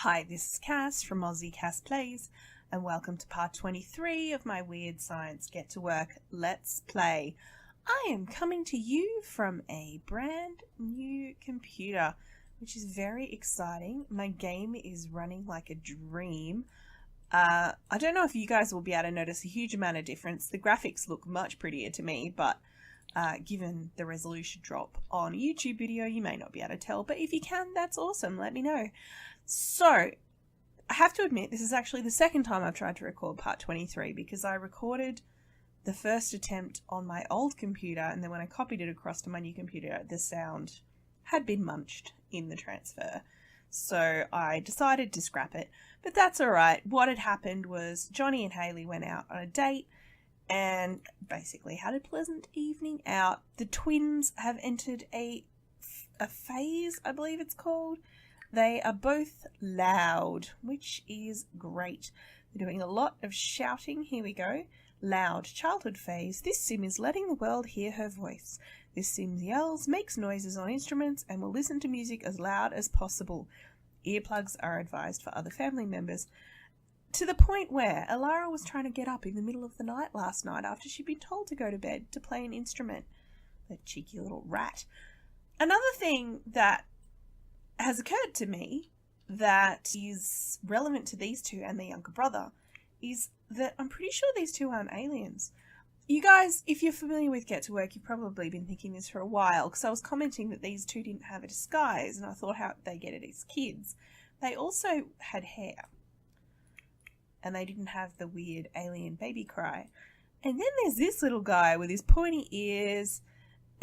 Hi, this is Cass from Aussie Cass Plays, and welcome to part 23 of my Weird Science Get to Work Let's Play. I am coming to you from a brand new computer, which is very exciting. My game is running like a dream. I don't know if you guys will be able to notice a huge amount of difference. The graphics look much prettier to me, but given the resolution drop on YouTube video, you may not be able to tell. But if you can, that's awesome. Let me know. So, I have to admit, this is actually the second time I've tried to record part 23 because I recorded the first attempt on my old computer, and then when I copied it across to my new computer, the sound had been munched in the transfer. So I decided to scrap it, but that's alright. What had happened was Johnny and Hayley went out on a date and basically had a pleasant evening out. The twins have entered a phase, I believe it's called. They are both loud, which is great. They're doing a lot of shouting. Here we go. Loud childhood phase. This sim is letting the world hear her voice. This sim yells, makes noises on instruments, and will listen to music as loud as possible. Earplugs are advised for other family members. To the point where Alara was trying to get up in the middle of the night last night after she'd been told to go to bed to play an instrument. That cheeky little rat. Another thing that has occurred to me that is relevant to these two and their younger brother is that I'm pretty sure these two aren't aliens. You guys, if you're familiar with Get to Work, you've probably been thinking this for a while, because I was commenting that these two didn't have a disguise, and I thought how they get it as kids. They also had hair, and they didn't have the weird alien baby cry. And then there's this little guy with his pointy ears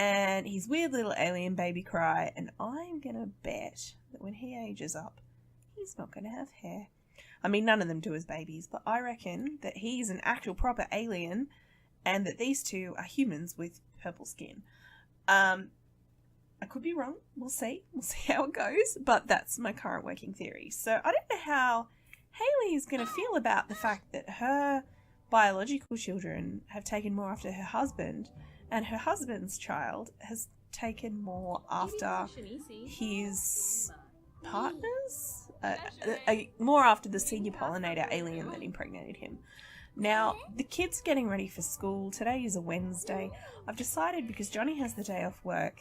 and his weird little alien baby cry, and I'm going to bet that when he ages up, he's not going to have hair. I mean, none of them do as babies, but I reckon that he's an actual proper alien and that these two are humans with purple skin. I could be wrong. We'll see. We'll see how it goes, but that's my current working theory. So I don't know how Hayley is going to feel about the fact that her biological children have taken more after her husband, and her husband's child has taken more after his partners, more after the senior pollinator alien that impregnated him. Now, the kids are getting ready for school. Today is a Wednesday. I've decided, because Johnny has the day off work,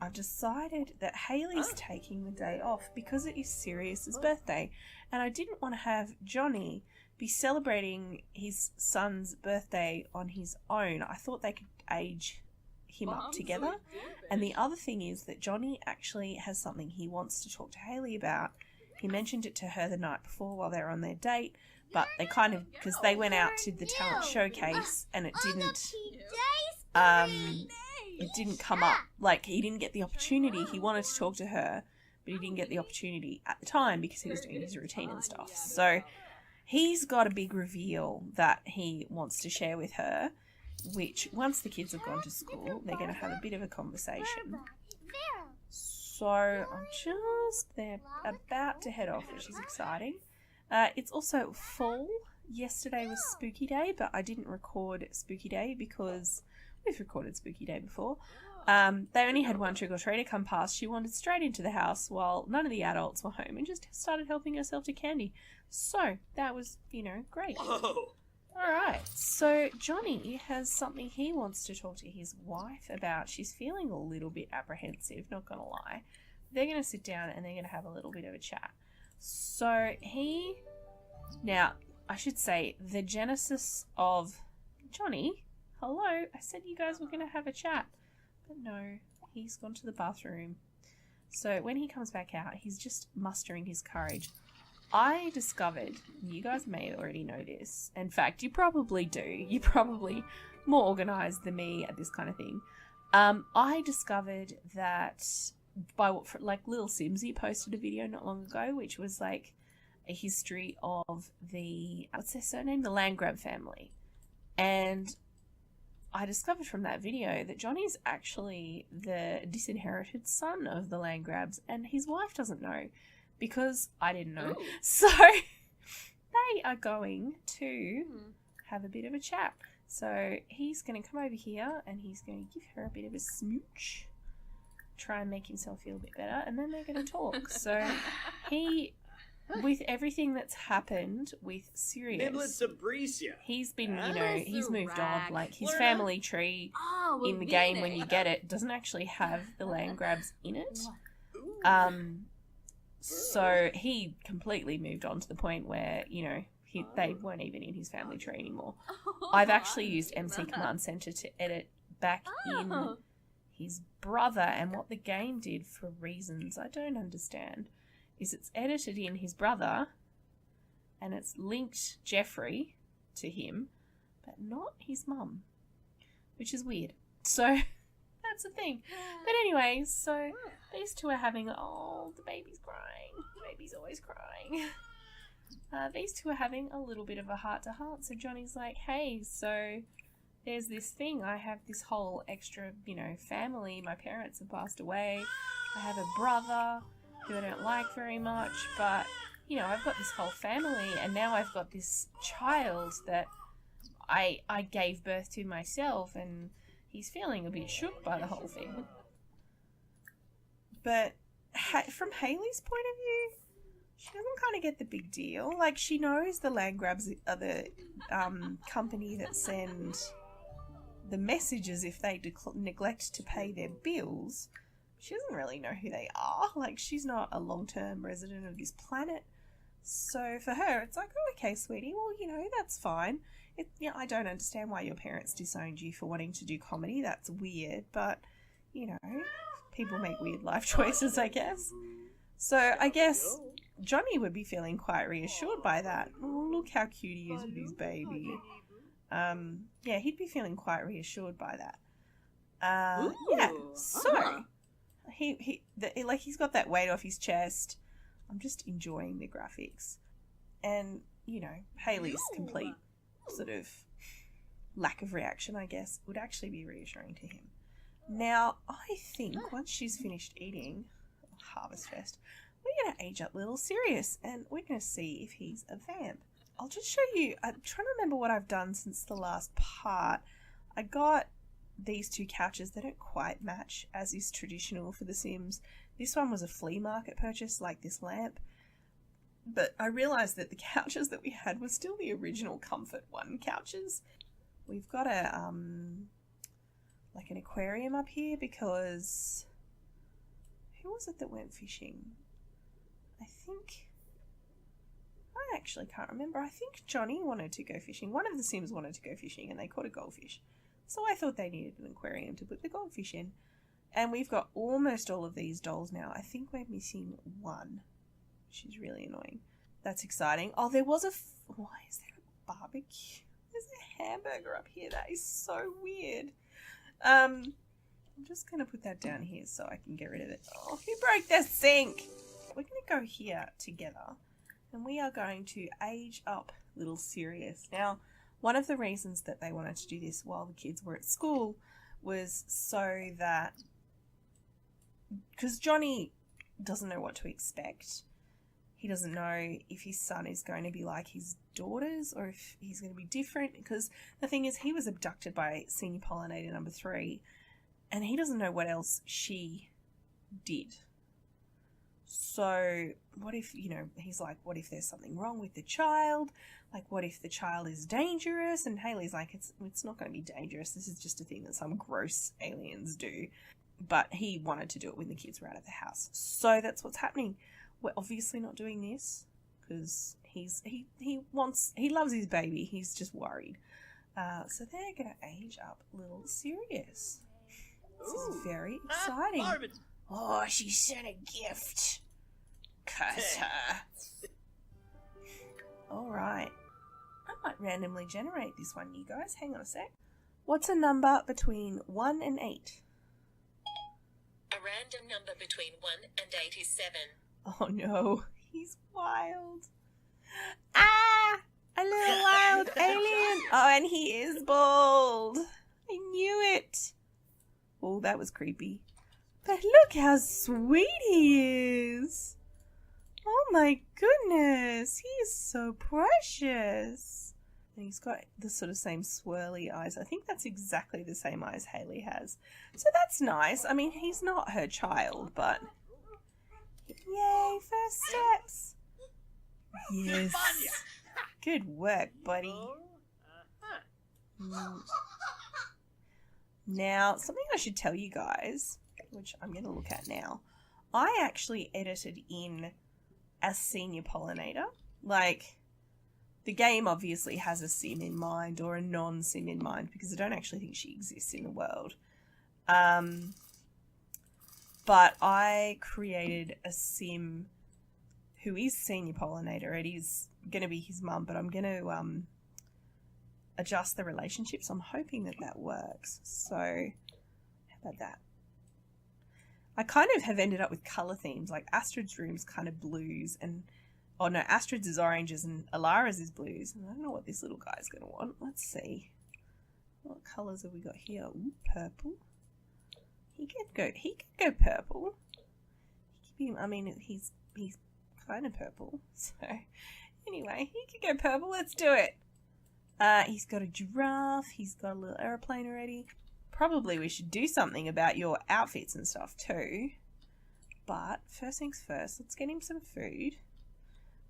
I've decided that Hayley's taking the day off because it is Sirius's birthday. And I didn't want to have Johnny be celebrating his son's birthday on his own. I thought they could age him up together. And the other thing is that Johnny actually has something he wants to talk to Hayley about. He mentioned it to her the night before while they were on their date, but they kind of, because they went out to the talent showcase and it didn't come up. Like, he didn't get the opportunity. He wanted to talk to her, but he didn't get the opportunity at the time because he was doing his routine and stuff. So he's got a big reveal that he wants to share with her, which once the kids have gone to school, they're going to have a bit of a conversation. So they're about to head off, which is exciting. It's also fall. Yesterday was Spooky Day, but I didn't record Spooky Day because we've recorded Spooky Day before. They only had one trick-or-treater come past. She wandered straight into the house while none of the adults were home and just started helping herself to candy. So that was, great. Oh. Alright, so Johnny has something he wants to talk to his wife about. She's feeling a little bit apprehensive, not gonna lie. They're gonna sit down and they're gonna have a little bit of a chat. So now, I should say, the genesis of Johnny, hello, I said you guys were gonna have a chat, but no, he's gone to the bathroom. So when he comes back out, he's just mustering his courage. I discovered, you guys may already know this, in fact, you probably do, you're probably more organised than me at this kind of thing. I discovered that Little Simsy posted a video not long ago, which was like a history of the, what's their surname? The Landgrab family. And I discovered from that video that Johnny's actually the disinherited son of the Landgrabs, and his wife doesn't know. Because I didn't know. Ooh. So they are going to have a bit of a chat. So he's going to come over here and he's going to give her a bit of a smooch. Try and make himself feel a bit better. And then they're going to talk. So he with everything that's happened with Sirius, he's been, he's moved on. Like, his family tree in the game, when you get it, doesn't actually have the land grabs in it. So he completely moved on to the point where, they weren't even in his family tree anymore. I've actually used MC Command Center to edit back in his brother, and what the game did, for reasons I don't understand, is it's edited in his brother and it's linked Jeffrey to him, but not his mum, which is weird. So that's the thing. But anyway, so these two are having, the baby's crying. The baby's always crying. These two are having a little bit of a heart-to-heart. So Johnny's like, hey, so there's this thing. I have this whole extra, family. My parents have passed away. I have a brother who I don't like very much, but, I've got this whole family, and now I've got this child that I gave birth to myself, and he's feeling a bit shook by the whole thing. But from Hayley's point of view, she doesn't kind of get the big deal. Like, she knows the land grabs are the company that send the messages if they neglect to pay their bills. She doesn't really know who they are. Like, she's not a long-term resident of this planet. So for her, it's like, oh, okay, sweetie, well, that's fine. I don't understand why your parents disowned you for wanting to do comedy. That's weird, but, people make weird life choices, I guess. So I guess Johnny would be feeling quite reassured by that. Oh, look how cute he is with his baby. He'd be feeling quite reassured by that. So he's got that weight off his chest. I'm just enjoying the graphics. And, Hayley's complete sort of lack of reaction, I guess, would actually be reassuring to him. Now, I think once she's finished eating Harvest Fest, we're going to age up little Sirius, and we're going to see if he's a vamp. I'll just show you. I'm trying to remember what I've done since the last part. I got these two couches. They don't quite match as is traditional for The Sims. This one was a flea market purchase, like this lamp. But I realised that the couches that we had were still the original Comfort One couches. We've got a like an aquarium up here because who was it that went fishing? I actually can't remember. I think Johnny wanted to go fishing. One of the Sims wanted to go fishing and they caught a goldfish. So I thought they needed an aquarium to put the goldfish in. And we've got almost all of these dolls now. I think we're missing one, which is really annoying. That's exciting. Oh, there was why is there a barbecue? There's a hamburger up here. That is so weird. I'm just going to put that down here so I can get rid of it. Oh, who broke the sink? We're going to go here together and we are going to age up little Sirius. Now, one of the reasons that they wanted to do this while the kids were at school was so that, because Johnny doesn't know what to expect. He doesn't know if his son is going to be like his daughters or if he's going to be different, because the thing is, he was abducted by Senior Pollinator number 3 and he doesn't know what else she did. So what if, he's like, what if there's something wrong with the child? Like, what if the child is dangerous? And Hayley's like, it's not going to be dangerous. This is just a thing that some gross aliens do. But he wanted to do it when the kids were out of the house. So that's what's happening. We're obviously not doing this because he loves his baby. He's just worried. So they're going to age up little Sirius. This is very exciting. Oh, she sent a gift. Curse her. Alright. I might randomly generate this one, you guys. Hang on a sec. What's a number between 1 and 8? A random number between 1 and 8 is 7. Oh no, he's wild. Ah! A little wild alien. Oh, and he is bald. I knew it. Oh, that was creepy. But look how sweet he is. Oh my goodness, he is so precious. And he's got the sort of same swirly eyes. I think that's exactly the same eyes Hayley has. So that's nice. I mean, he's not her child, but... Yay, first steps. Yes. Good work, buddy. Now, something I should tell you guys, which I'm going to look at now. I actually edited in a senior pollinator. Like, the game obviously has a sim in mind or a non-sim in mind because I don't actually think she exists in the world. But I created a sim who is senior pollinator. It is going to be his mum, but I'm going to adjust the relationships. I'm hoping that works. So, how about that? I kind of have ended up with colour themes, like Astrid's room's kind of blues and... Oh no, Astrid's is oranges and Alara's is blues. And I don't know what this little guy's going to want. Let's see. What colours have we got here? Ooh, purple. He could go purple. He's kind of purple. So, anyway, he could go purple. Let's do it. He's got a giraffe. He's got a little aeroplane already. Probably we should do something about your outfits and stuff too. But first things first, let's get him some food.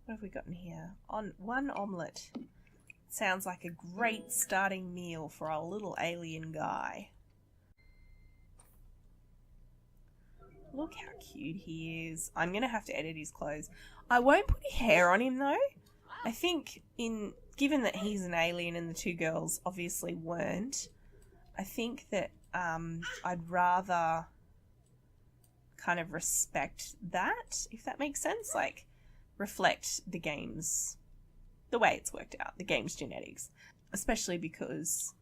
What have we got in here? One omelette. Sounds like a great starting meal for our little alien guy. Look how cute he is. I'm going to have to edit his clothes. I won't put hair on him though. I think given that he's an alien and the two girls obviously weren't, I think that I'd rather kind of respect that, if that makes sense. Like, reflect the game's, the way it's worked out, the game's genetics. Especially because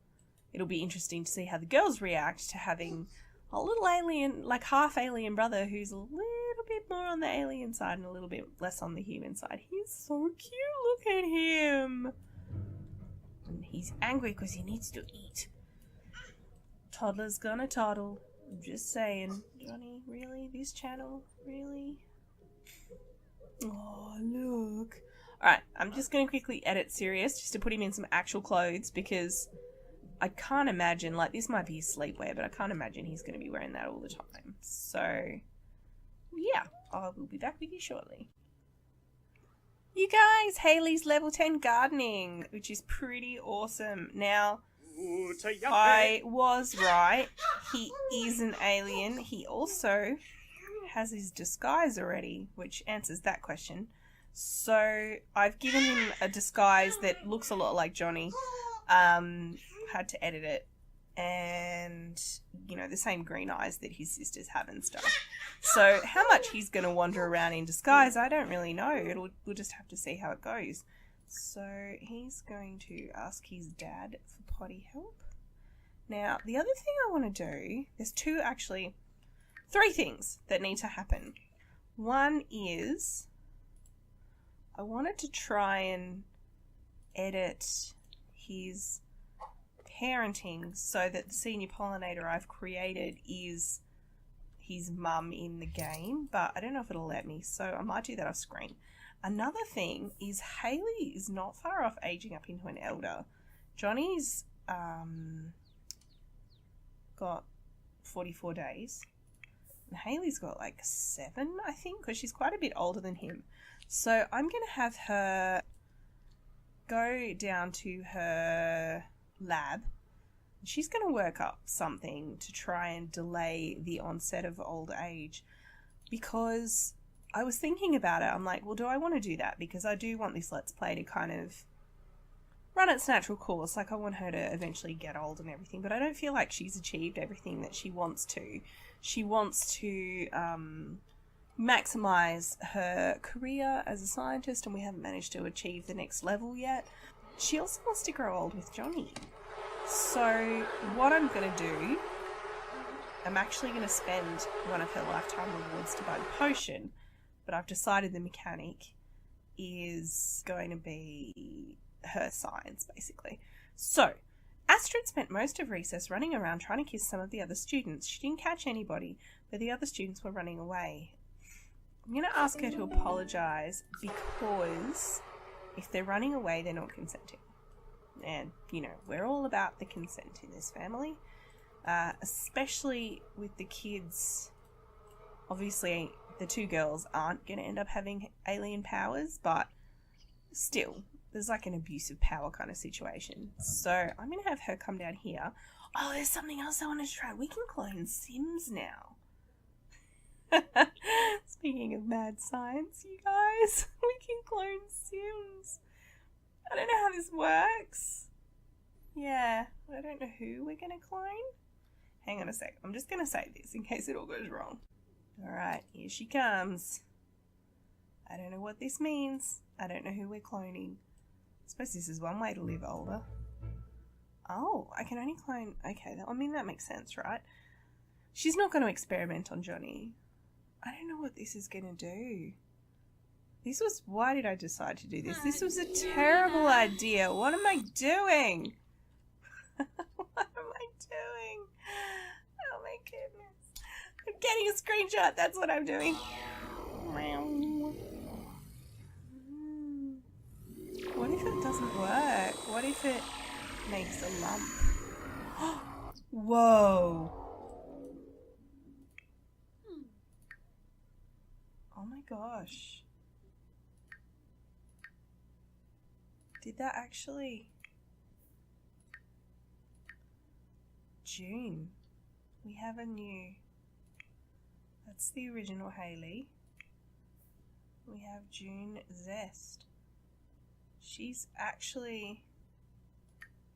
it'll be interesting to see how the girls react to having a little alien, like half alien brother who's a little bit more on the alien side and a little bit less on the human side. He's so cute, look at him. And he's angry because he needs to eat. Toddler's gonna toddle. I'm just saying. Johnny, really? This channel? Really? Oh, look. Alright, I'm just going to quickly edit Sirius just to put him in some actual clothes because I can't imagine, like, this might be his sleepwear, but I can't imagine he's going to be wearing that all the time. So, yeah, I will be back with you shortly. You guys, Hayley's level 10 gardening, which is pretty awesome. Now, I was right. He is an alien. He also has his disguise already, which answers that question. So I've given him a disguise that looks a lot like Johnny. Had to edit it. And, you know, the same green eyes that his sisters have and stuff. So how much he's going to wander around in disguise, I don't really know. We'll just have to see how it goes. So he's going to ask his dad for potty help. Now, the other thing I want to do, there's three things that need to happen. One is I wanted to try and edit his parenting so that the senior pollinator I've created is his mum in the game, but I don't know if it'll let me, so I might do that off screen. Another thing is Hayley is not far off aging up into an elder. Johnny's got 44 days. And Hayley's got like 7, I think, because she's quite a bit older than him. So I'm going to have her go down to her lab. She's going to work up something to try and delay the onset of old age, because I was thinking about it. I'm like, well, do I want to do that? Because I do want this Let's Play to kind of run its natural course. Like, I want her to eventually get old and everything, but I don't feel like she's achieved everything that she wants to. She wants to maximize her career as a scientist, and we haven't managed to achieve the next level yet. She also wants to grow old with Johnny. So what I'm going to do, I'm actually going to spend one of her lifetime rewards to buy the potion, but I've decided the mechanic is going to be her science, basically. So, Astrid spent most of recess running around trying to kiss some of the other students. She didn't catch anybody, but the other students were running away. I'm going to ask her to apologise, because if they're running away, they're not consenting. And, you know, we're all about the consent in this family, especially with the kids. Obviously, the two girls aren't going to end up having alien powers, but still, there's like an abuse of power kind of situation. So I'm going to have her come down here. Oh, there's something else I want to try. We can clone Sims now. Speaking of mad science, you guys, we can clone Sims. I don't know how this works. Yeah, I don't know who we're going to clone. Hang on a sec. I'm just going to say this in case it all goes wrong. Alright, here she comes. I don't know what this means. I don't know who we're cloning. I suppose this is one way to live older. Oh, I can only clone... Okay, that makes sense, right? She's not going to experiment on Johnny. I don't know what this is going to do. Why did I decide to do this? This was a terrible idea. What am I doing? What am I doing? Oh my goodness. I'm getting a screenshot. That's what I'm doing. What if it doesn't work? What if it makes a lump? Whoa. Oh my gosh. Did that actually... June. We have a new... That's the original Hayley. We have June Zest. She's actually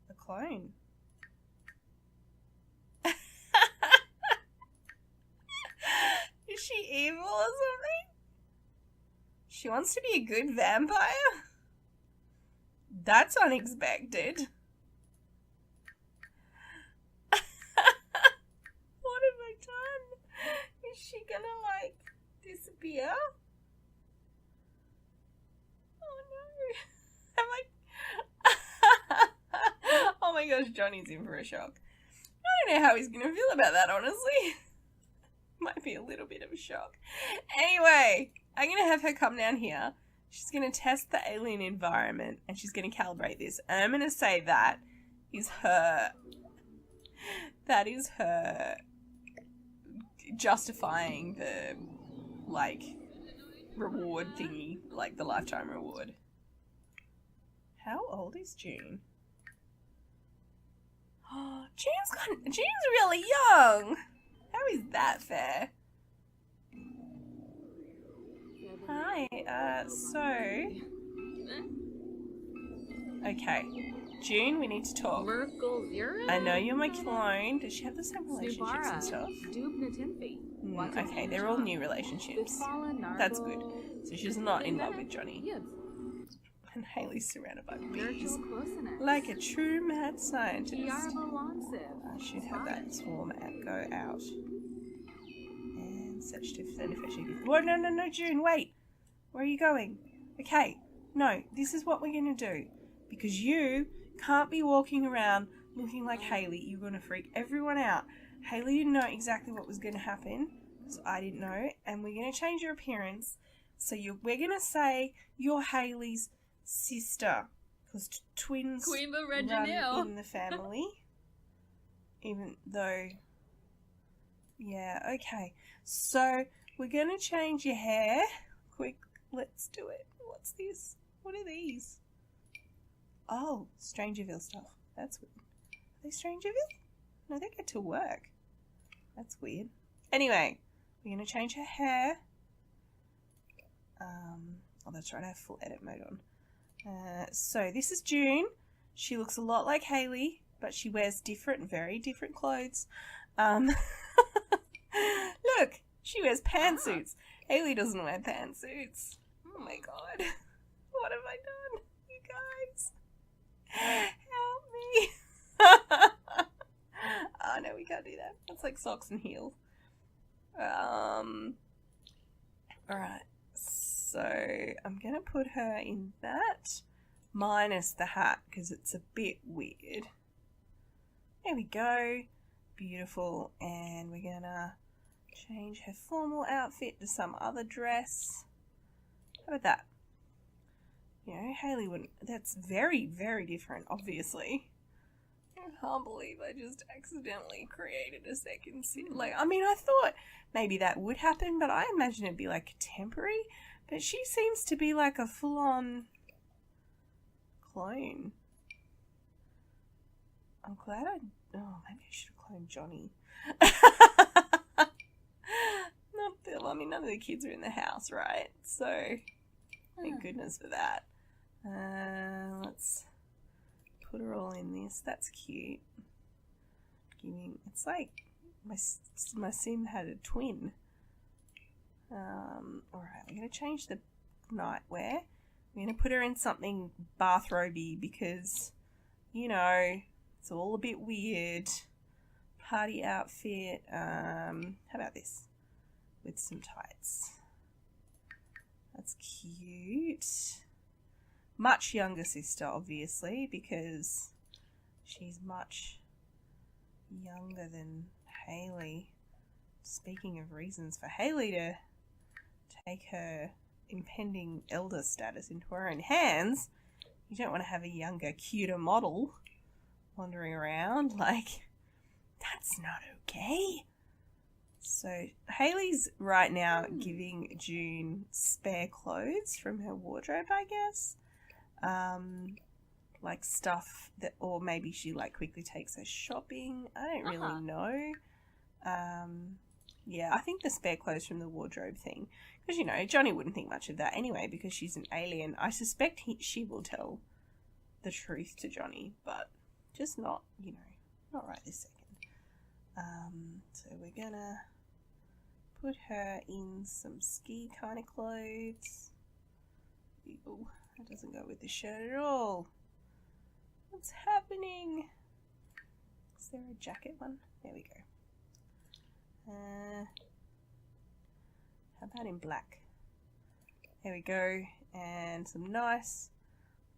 a clone. Is she evil or something? She wants to be a good vampire? That's unexpected. What have I done? Is she gonna, like, disappear? Oh no. Oh my gosh, Johnny's in for a shock. I don't know how he's gonna feel about that, honestly. Might be a little bit of a shock. Anyway, I'm gonna have her come down here. She's gonna test the alien environment and she's gonna calibrate this. And I'm gonna say that is her justifying the, like, reward thingy, like the lifetime reward. How old is June? Oh, June's really young. How is that fair? Hi, okay, June, we need to talk. I know you're my clone. Does she have the same relationships and stuff? Okay, they're all new relationships. That's good. So she's not in love with Johnny. And Hayley's surrounded by bees. Like a true mad scientist. I should have that swarm go out. And search to send a fetching. Whoa, no, June, wait. Where are you going? Okay, no, this is what we're going to do. Because you can't be walking around looking like Hayley. You're going to freak everyone out. Hayley didn't know exactly what was going to happen. So I didn't know. And we're going to change your appearance. So we're going to say you're Hayley's sister. Because twins run in the family. Even though... Yeah, okay. So we're going to change your hair. Quick, let's do it. What's this? What are these? Oh, Strangerville stuff. That's weird. Are they Strangerville? No, they get to work. That's weird. Anyway, we're going to change her hair. Oh, that's right. I have full edit mode on. So this is June. She looks a lot like Hayley, but she wears very different clothes. Look, she wears pantsuits. Hayley doesn't wear pantsuits. Oh my god. What have I done? You guys. Help me. Oh no, we can't do that. That's like socks and heels. Alright. So I'm going to put her in that. Minus the hat, because it's a bit weird. There we go. Beautiful. And we're going to change her formal outfit to some other dress. How about that? You know, Hayley wouldn't... That's very different, obviously. I can't believe I just accidentally created a second scene. Like, I mean, I thought maybe that would happen, but I imagine it'd be, like, temporary. But she seems to be, like, a full-on... clone. I'm glad maybe I should have cloned Johnny. None of the kids are in the house, right? So, thank goodness for that. Let's put her all in this. That's cute. It's like my sim had a twin. Alright, we're going to change the nightwear. We're going to put her in something bathrobe-y because, it's all a bit weird. Party outfit. How about this? With some tights. That's cute. Much younger sister, obviously, because she's much younger than Hayley. Speaking of reasons for Hayley to take her impending elder status into her own hands, you don't want to have a younger, cuter model wandering around. That's not okay. So Hayley's right now giving June spare clothes from her wardrobe, I guess. Stuff that, or maybe she quickly takes her shopping. I don't really know. Yeah, I think the spare clothes from the wardrobe thing, because Johnny wouldn't think much of that anyway because she's an alien. I suspect she will tell the truth to Johnny, but just not right this second. So we're gonna put her in some ski kind of clothes. Ew, that doesn't go with the shirt at all. What's happening? Is there a jacket one? There we go. How about in black? There we go. And some nice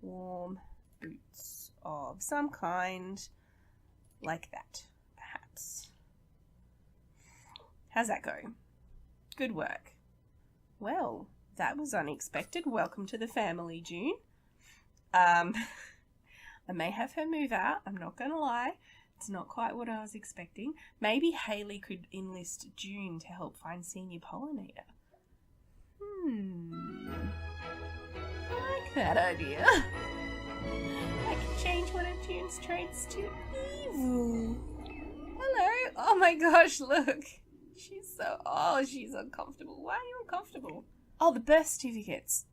warm boots of some kind, like that, perhaps. How's that go? Good work. Well, that was unexpected. Welcome to the family, June. I may have her move out. I'm not going to lie. It's not quite what I was expecting. Maybe Hayley could enlist June to help find senior pollinator. I like that idea. I can change one of June's traits to evil. Hello. Oh my gosh, look. She's uncomfortable. Why are you uncomfortable? Oh, the birth certificates.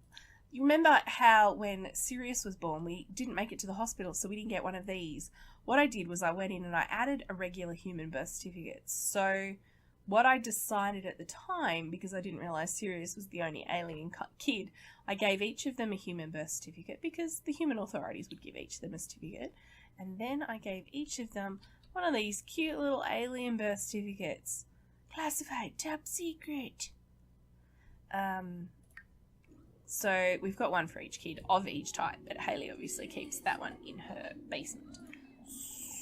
You remember how when Sirius was born, we didn't make it to the hospital, so we didn't get one of these. What I did was I went in and I added a regular human birth certificate. So what I decided at the time, because I didn't realise Sirius was the only alien kid, I gave each of them a human birth certificate because the human authorities would give each of them a certificate. And then I gave each of them one of these cute little alien birth certificates. Classified, top secret. So we've got one for each kid of each type, but Hayley obviously keeps that one in her basement.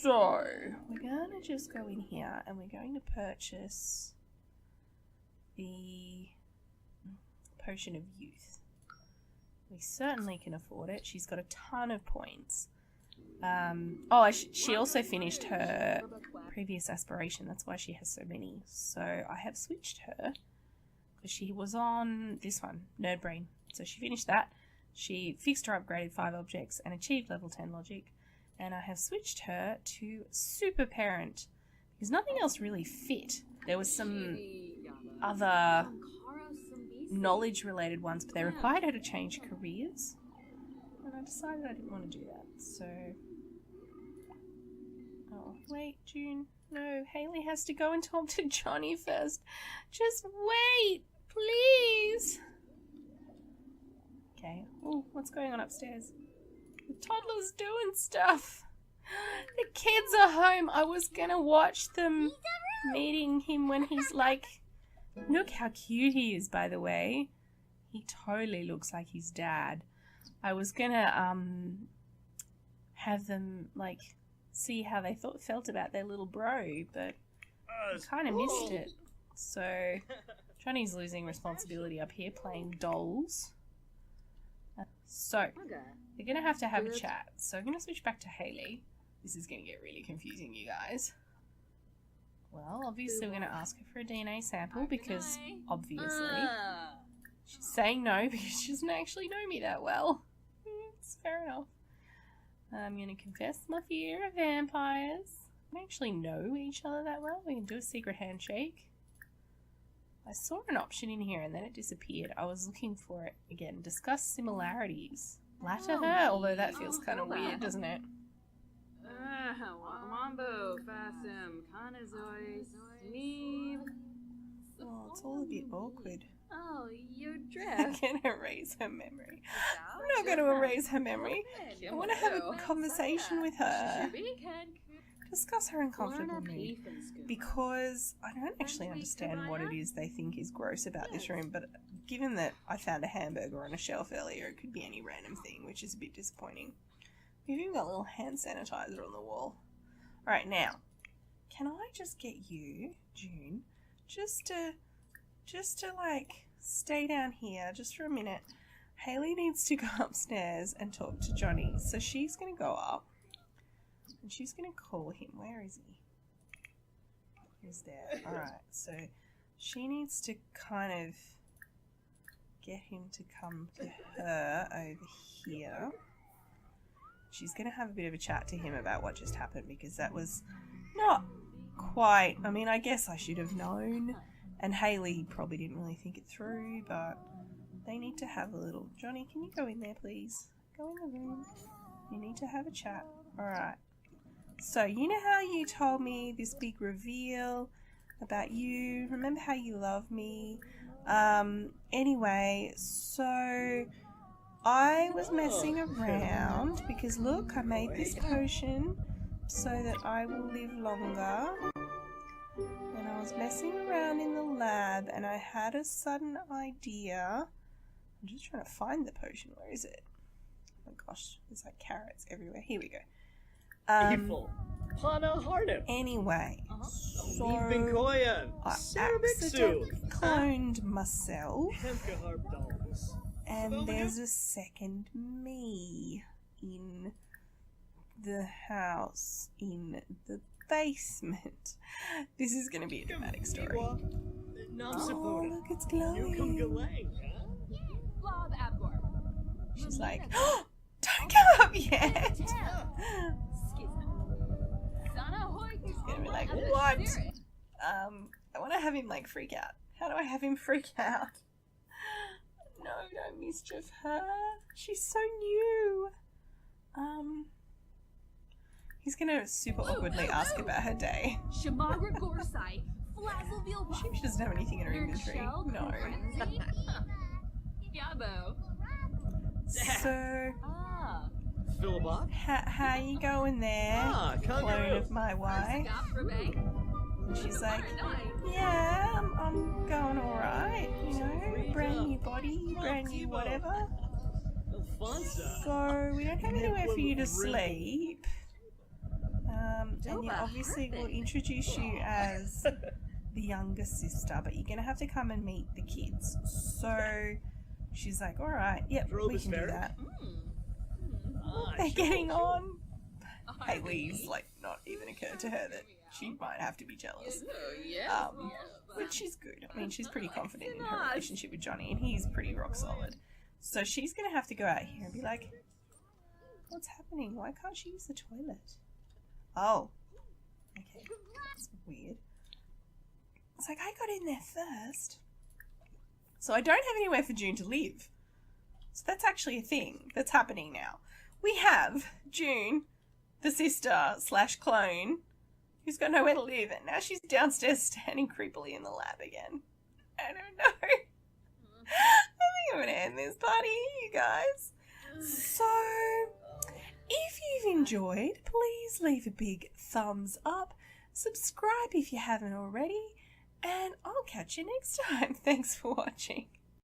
So we're going to just go in here and we're going to purchase the Potion of Youth. We certainly can afford it. She's got a ton of points. She also finished her previous aspiration. That's why she has so many. So I have switched her because she was on this one, Nerd Brain. So she finished that. She fixed her upgraded 5 objects and achieved level 10 logic. And I have switched her to Super Parent because nothing else really fit. There was some other knowledge related ones, but they required her to change careers. And I decided I didn't want to do that. So, oh, wait, June. No, Hayley has to go and talk to Johnny first. Just wait, please. Okay. Oh, what's going on upstairs? The toddler's doing stuff. The kids are home. I was gonna watch them meeting him when he's look how cute he is, by the way. He totally looks like his dad. I was gonna have them see how they felt about their little bro, but I kind of missed it. So Johnny's losing responsibility up here playing dolls. So we're gonna have to have a chat. So I'm gonna switch back to Hayley. This is gonna get really confusing, you guys. Well, obviously we're gonna ask her for a DNA sample because obviously she's saying no because she doesn't actually know me that well. It's fair enough. I'm going to confess my fear of vampires. We don't actually know each other that well. We can do a secret handshake. I saw an option in here and then it disappeared. I was looking for it again. Discuss similarities. Latter her, although that feels kind of weird, doesn't it? Wambo, Fasim, Kanazoy, Sneeb. Oh, it's all a bit awkward. Oh, you're I dressed. can erase her memory. I'm not going to erase her memory. I want to have a conversation with her. Discuss her uncomfortable mood. Because I don't actually understand what it is they think is gross about this room, but given that I found a hamburger on a shelf earlier, it could be any random thing, which is a bit disappointing. We've even got a little hand sanitizer on the wall. Alright, now, can I just get you, June, just to like stay down here just for a minute. Hayley needs to go upstairs and talk to Johnny, so she's going to go up and she's going to call him. Where is he? He's there. Alright, so she needs to kind of get him to come to her over here. She's going to have a bit of a chat to him about what just happened, because that was not quite, I mean, I guess I should have known, and Hayley probably didn't really think it through, but they need to have a little... Johnny, can you go in there, please? Go in the room. You need to have a chat. Alright. So, you know how you told me this big reveal about you? Remember how you love me? Anyway, so I was messing around because look, I made this potion so that I will live longer. And I was messing around in the lab and I had a sudden idea. I'm just trying to find the potion. Where is it? Oh my gosh, there's like carrots everywhere. Here we go. Anyway, so I accidentally cloned myself, and there's a second me in the house, in the basement. This is going to be a dramatic story. Oh, look, it's glowing. She's like, oh, don't come up yet. He's gonna be like, what? I want to have him like freak out. How do I have him freak out? No, don't mischief her. She's so new. He's gonna super awkwardly ask about her day. She doesn't have anything in her inventory. No. So, how you going there, clone of my wife? And she's like, yeah, I'm going alright, you know, brand new body, brand new whatever. So, we don't have anywhere for you to sleep. And yeah, obviously we'll introduce you as the younger sister, but you're going to have to come and meet the kids. So, she's like, alright, yep, we can do that. They're getting on. Hayley's like not even occurred to her that she might have to be jealous. Which is good. I mean, she's pretty confident in her relationship with Johnny, and he's pretty rock solid. So she's gonna have to go out here and be like, what's happening? Why can't she use the toilet? Oh. Okay. That's weird. It's like, I got in there first. So I don't have anywhere for June to live. So that's actually a thing that's happening now. We have June, the sister / clone, who's got nowhere to live, and now she's downstairs standing creepily in the lab again. I don't know. I think I'm going to end this party, you guys. So, if you've enjoyed, please leave a big thumbs up, subscribe if you haven't already, and I'll catch you next time. Thanks for watching.